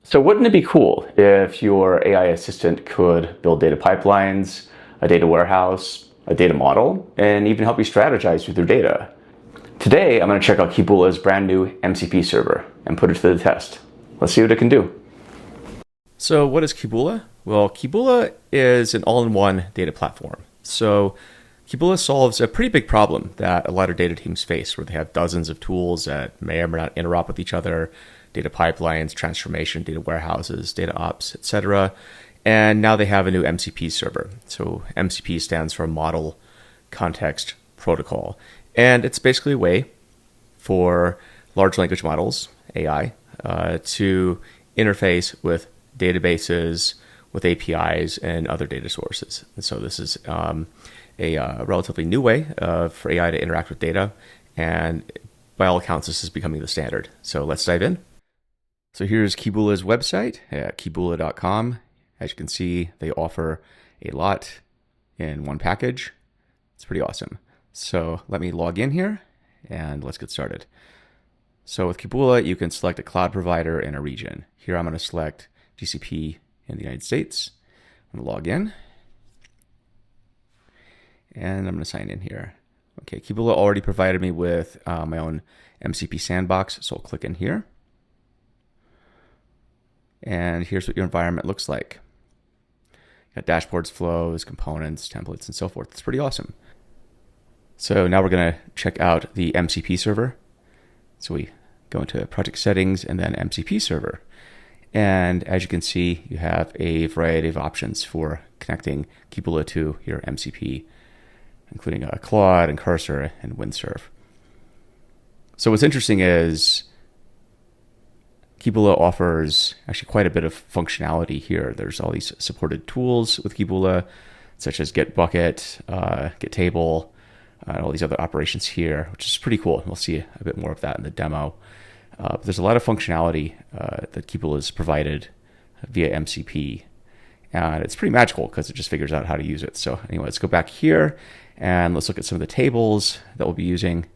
So wouldn't it be cool if your AI assistant could build data pipelines, a data warehouse, a data model, and even help you strategize with your data? Today, I'm going to check out Keboola's brand new MCP server and put it to the test. Let's see what it can do. So what is Keboola? Well, Keboola is an all-in-one data platform. So Keboola solves a pretty big problem that a lot of data teams face, where they have dozens of tools that may or may not interop with each other, data pipelines, transformation, data warehouses, data ops, etc. And now they have a new MCP server. So MCP stands for Model Context Protocol. And it's basically a way for large language models, AI, to interface with databases, with APIs, and other data sources. And so this is a relatively new way for AI to interact with data. And by all accounts, this is becoming the standard. So let's dive in. So here's Keboola's website at keboola.com. As you can see, they offer a lot in one package. It's pretty awesome. So let me log in here and let's get started. So with Keboola, you can select a cloud provider in a region. Here I'm going to select GCP in the United States. I'm going to log in and I'm going to sign in here. Okay, Keboola already provided me with my own MCP sandbox, so I'll click in here. And here's what your environment looks like. Got dashboards, flows, components, templates, and so forth. It's pretty awesome. So now we're going to check out the MCP server. So we go into project settings and then MCP server. And as you can see, you have a variety of options for connecting Keboola to your MCP, including a Claude and Cursor and Windsurf. So what's interesting is Keboola offers actually quite a bit of functionality here. There's all these supported tools with Keboola, such as get bucket, get table, and all these other operations here, which is pretty cool. We'll see a bit more of that in the demo. But there's a lot of functionality that Keboola has provided via MCP. And it's pretty magical because it just figures out how to use it. So anyway, let's go back here and let's look at some of the tables that we'll be using.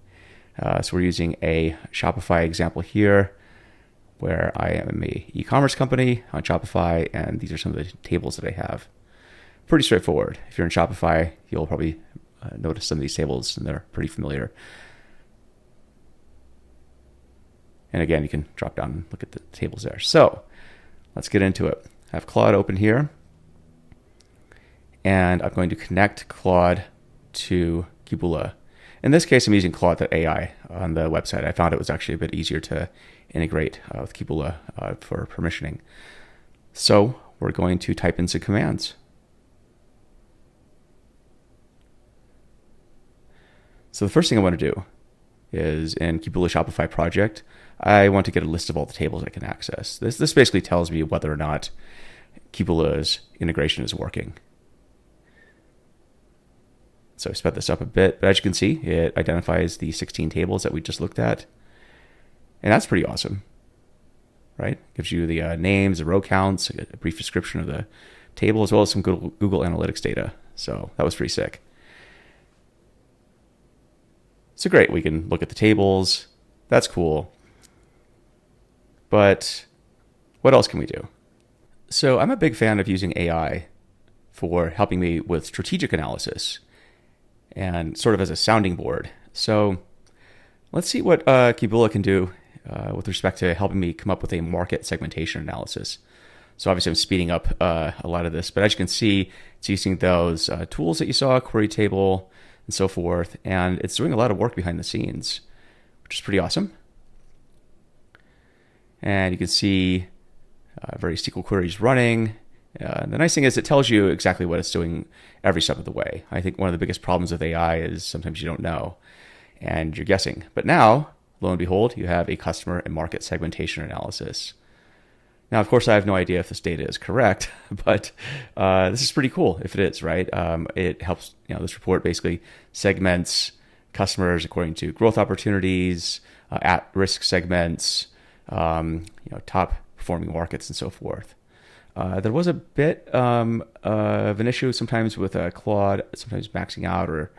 So we're using a Shopify example here, where I am a e-commerce company on Shopify, and these are some of the tables that I have. Pretty straightforward. If you're in Shopify, you'll probably notice some of these tables, and they're pretty familiar. And again, you can drop down and look at the tables there. So let's get into it. I have Claude open here, and I'm going to connect Claude to Keboola. In this case, I'm using Claude.ai on the website. I found it was actually a bit easier to integrate with Keboola for permissioning. So we're going to type in some commands. So the first thing I want to do is in Keboola Shopify project, I want to get a list of all the tables I can access. This basically tells me whether or not Keboola's integration is working. So I sped this up a bit, but as you can see, it identifies the 16 tables that we just looked at. And that's pretty awesome, right? Gives you the names, the row counts, a brief description of the table, as well as some Google Analytics data. So that was pretty sick. So great, we can look at the tables. That's cool. But what else can we do? So I'm a big fan of using AI for helping me with strategic analysis and sort of as a sounding board. So let's see what Keboola can do with respect to helping me come up with a market segmentation analysis. So obviously I'm speeding up a lot of this, but as you can see, it's using those tools that you saw, query table and so forth, and it's doing a lot of work behind the scenes, which is pretty awesome. And you can see various SQL queries running. The nice thing is it tells you exactly what it's doing every step of the way. I think one of the biggest problems with AI is sometimes you don't know and you're guessing. But now, lo and behold, you have a customer and market segmentation analysis. Now, of course, I have no idea if this data is correct, but this is pretty cool if it is, right? It helps, this report basically segments customers according to growth opportunities, at-risk segments, top performing markets, and so forth. There was a bit of an issue sometimes with Claude, sometimes maxing out or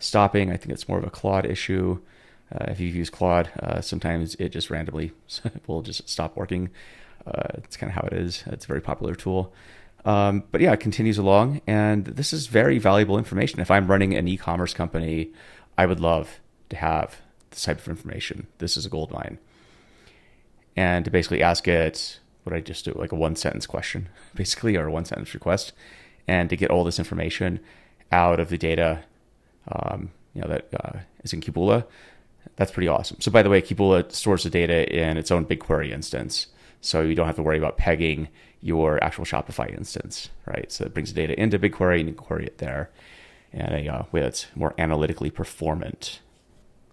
stopping. I think it's more of a Claude issue. If you use Claude, sometimes it just randomly will just stop working. It's kind of how it is. It's a very popular tool. But yeah, it continues along. And this is very valuable information. If I'm running an e-commerce company, I would love to have this type of information. This is a gold mine. And to basically ask it, what I just do, like a one sentence question, basically, or a one sentence request, and to get all this information out of the data, that is in Keboola. That's pretty awesome. So by the way, Keboola stores the data in its own BigQuery instance. So you don't have to worry about pegging your actual Shopify instance, right? So it brings the data into BigQuery and you can query it there in a way that's more analytically performant.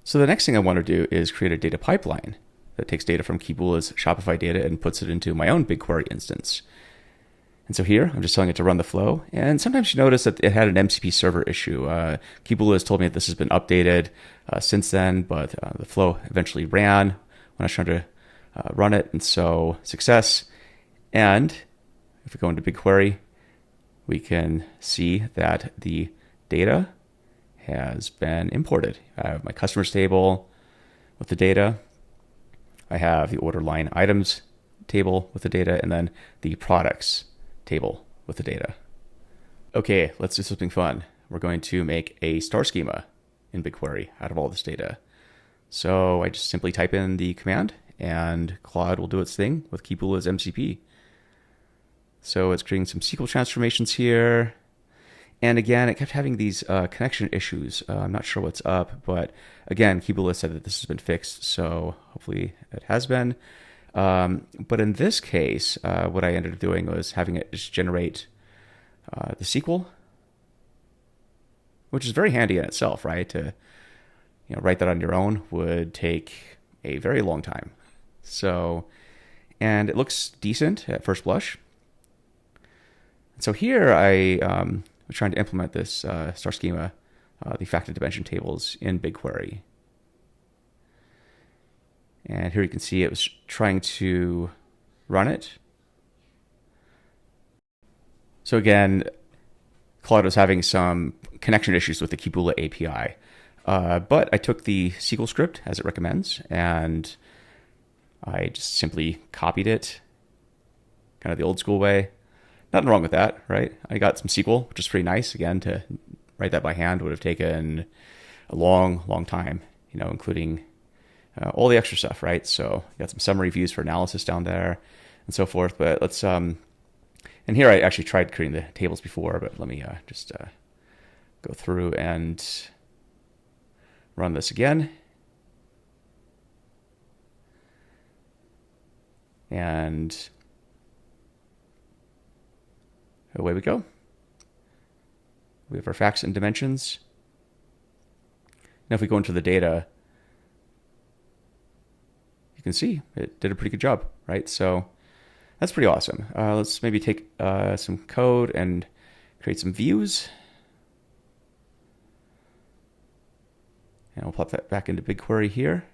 So the next thing I want to do is create a data pipeline that takes data from Keboola's Shopify data and puts it into my own BigQuery instance. And so here, I'm just telling it to run the flow. And sometimes you notice that it had an MCP server issue. Keboola has told me that this has been updated since then, but the flow eventually ran when I was trying to run it. And so success. And if we go into BigQuery, we can see that the data has been imported. I have my customers table with the data. I have the order line items table with the data, and then the products table with the data. Okay, let's do something fun. We're going to make a star schema in BigQuery out of all this data. So I just simply type in the command and Claude will do its thing with Keboola's MCP. So it's creating some SQL transformations here. And again, it kept having these connection issues. I'm not sure what's up, but again, Keboola said that this has been fixed, so hopefully it has been. But in this case, what I ended up doing was having it just generate the SQL, which is very handy in itself, right? To write that on your own would take a very long time. So, and it looks decent at first blush. So here I was trying to implement this star schema, the fact and dimension tables in BigQuery. And here you can see it was trying to run it. So again, Claude was having some connection issues with the Keboola API. But I took the SQL script as it recommends, and I just simply copied it, kind of the old school way. Nothing wrong with that, right? I got some SQL, which is pretty nice. Again, to write that by hand would have taken a long, long time, including all the extra stuff, right? So you got some summary views for analysis down there and so forth. But let's, and here I actually tried creating the tables before, but let me just go through and run this again. And away we go. We have our facts and dimensions. Now if we go into the data, you can see it did a pretty good job, right? So that's pretty awesome. Let's maybe take some code and create some views. And we'll plop that back into BigQuery here.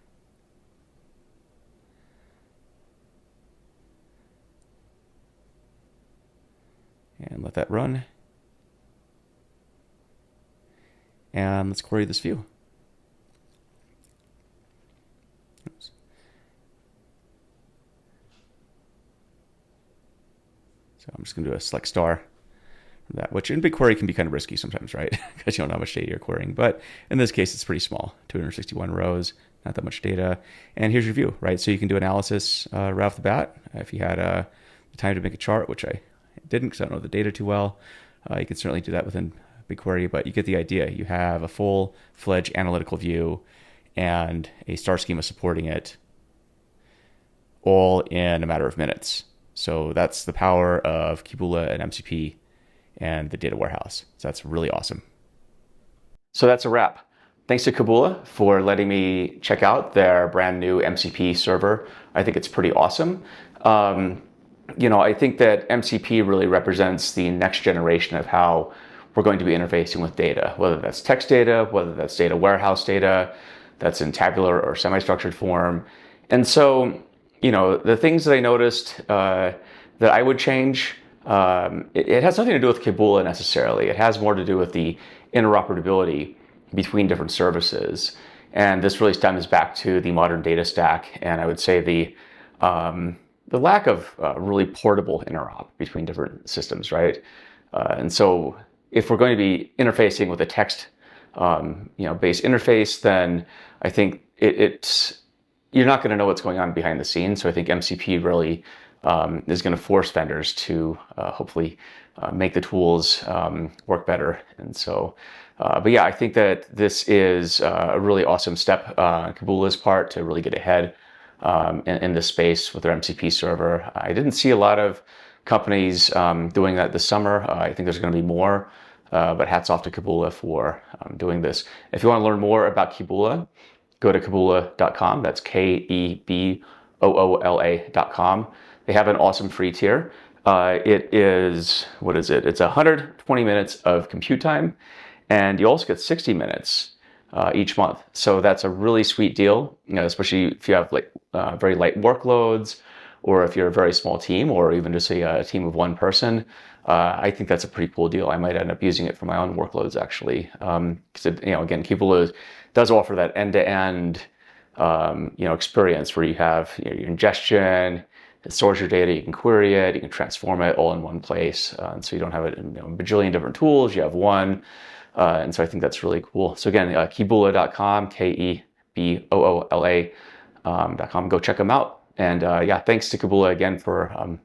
And let that run. And let's query this view. Oops. So I'm just going to do a select star from that, which in BigQuery can be kind of risky sometimes, right? Because you don't know how much data you're querying. But in this case, it's pretty small, 261 rows, not that much data. And here's your view, right? So you can do analysis right off the bat. If you had the time to make a chart, which I didn't because I don't know the data too well, you can certainly do that within BigQuery, but you get the idea. You have a full-fledged analytical view and a star schema supporting it all in a matter of minutes. So that's the power of Keboola and MCP and the data warehouse. So that's really awesome. So that's a wrap. Thanks to Keboola for letting me check out their brand new MCP server. I think it's pretty awesome. I think that MCP really represents the next generation of how we're going to be interfacing with data, whether that's text data, whether that's data warehouse data, that's in tabular or semi-structured form. And so, the things that I noticed that I would change, it has nothing to do with Keboola necessarily. It has more to do with the interoperability between different services. And this really stems back to the modern data stack. And I would say the the lack of really portable interop between different systems, right? And so if we're going to be interfacing with a text based interface, then I think it's you're not going to know what's going on behind the scenes. So I think MCP really is going to force vendors to hopefully make the tools work better. And so, but yeah, I think that this is a really awesome step on Keboola's part to really get ahead in this space with their MCP server. I didn't see a lot of companies doing that this summer. I think there's going to be more. But hats off to Keboola for doing this. If you want to learn more about Keboola, go to keboola.com. That's Keboola.com. They have an awesome free tier. It is, what is it? It's 120 minutes of compute time, and you also get 60 minutes each month. So that's a really sweet deal, especially if you have very light workloads, or if you're a very small team, or even just a team of one person. I think that's a pretty cool deal. I might end up using it for my own workloads, actually. Because again, Keboola does offer that end-to-end experience where you have your ingestion, it stores your data, you can query it, you can transform it all in one place. And so you don't have it in a bajillion different tools, you have one. And so I think that's really cool. So again, Keboola.com, Keboola.com. Go check them out. And yeah, thanks to Keboola again for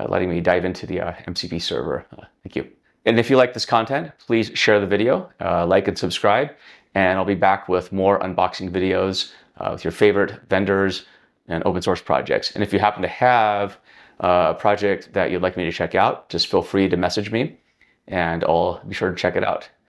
letting me dive into the MCP server. Thank you. And if you like this content, please share the video, like and subscribe. And I'll be back with more unboxing videos with your favorite vendors and open source projects. And if you happen to have a project that you'd like me to check out, just feel free to message me and I'll be sure to check it out.